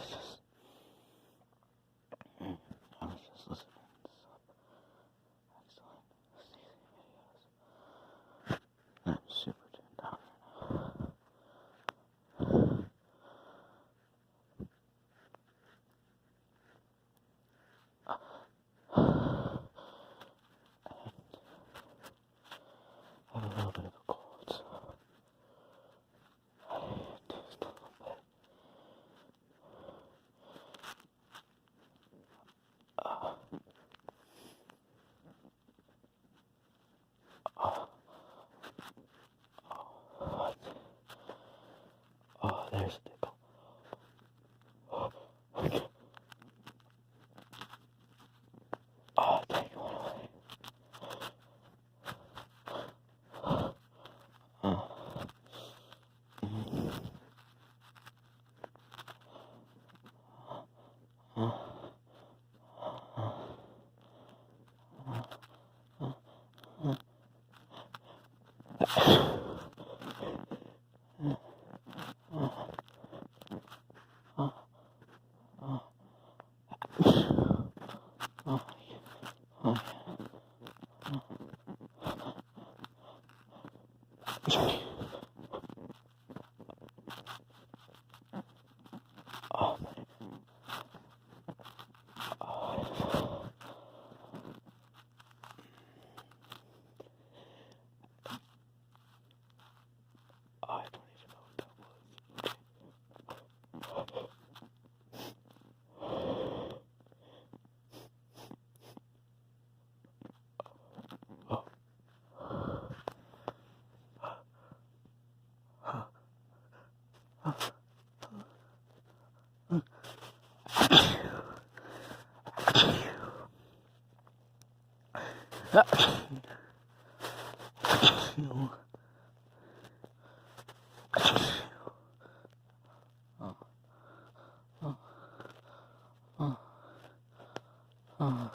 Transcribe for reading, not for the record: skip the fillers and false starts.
I was just listening to some excellent sneezing videos. I'm super tuned out right now. I have a little bit of a cold, so I just a little bit. What? Oh, there's a tickle. Okay. Oh, take one away. Oh, I don't even know what that was. Oh.